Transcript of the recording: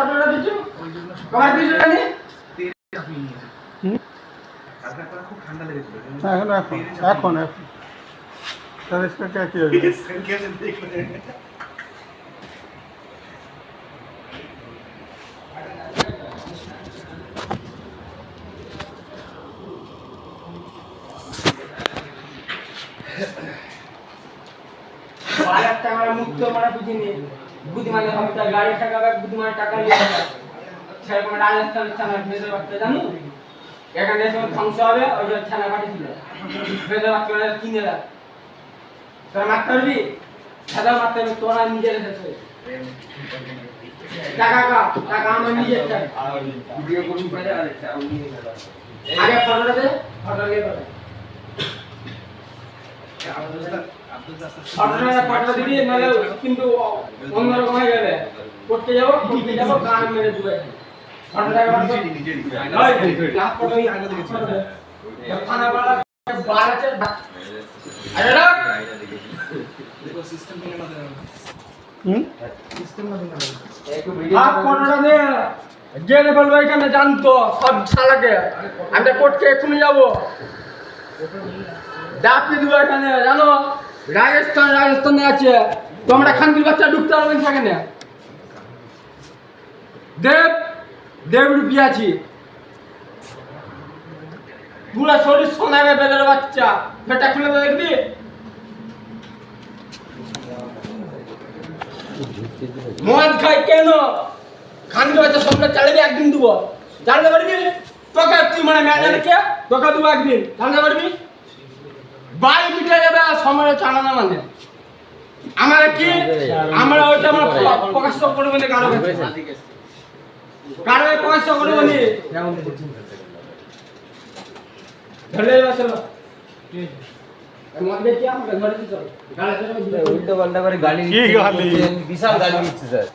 ফটোটা দিছো কবার দিছো জানি খুব ঠান্ডা লেগেছিল এখন তাহলে इसका क्या किया जाए বাজার টাকা মুক্ত মানে বুঝিনি বুদ্ধিমানে হবে তার গাড়ি টাকা বা বুদ্ধিমানে টাকা নিয়ে যাবে সেরকম রাজস্থান থানা ভেজে বাচ্চা জানো এখানে এসে ধ্বংস হবে ওই যে থানা পাঠিয়েছিল ভেজে বাচ্চা কিনে দেয় তোরা মারতে পারবি সাদা মারতে হবে তোরা নিজের এসেছে টাকা আমার নিজের ভিডিও করুন করে আগে ফটোটা দে ফটো নিয়ে করে ফটোটা দিবি নাহলে কিন্তু অন্যরকম হয়ে যাবে করতে যাবো গান মেরে দেবে ফটোটা লাভ ফটো আগে দেখেছি খানা বাড়া বার আছে আরে রাখ দেখো সিস্টেম ভেঙে না দেবে সিস্টেম না ভেঙে দেবে একটু ভিডিও লাভ ফটোটা দে গেলে বলবো এখানে জানতো সব শালাকে আমরা কোর্টকে এখনই যাবো ডাকি দিব এখানে জানো রাজস্থানে আছে তোমরা খানকির বাচ্চা ঢুকতে পারবেন সেখানে দেব রুপিয়া আছি পুরা শরীর সোনারে বেদের বাচ্চা সেটা খুলে দেখবি মদ খাই কেন খানকির বাচ্চা সবটা চালাবি একদিন দিব জানতে পারবি তোকে তুই মানে ম্যানেজার কে তোকে দিব একদিন জানতে পারবি বাই মিটে যাবে সময় চালানো মানে আমরা কি আমরা ওইটা আমরা প্রকাশ করবো না কারো প্রকাশ করবো না ধরে চলো উল্টো পাল্টা করে গালি বিশাল গালি দিচ্ছে স্যার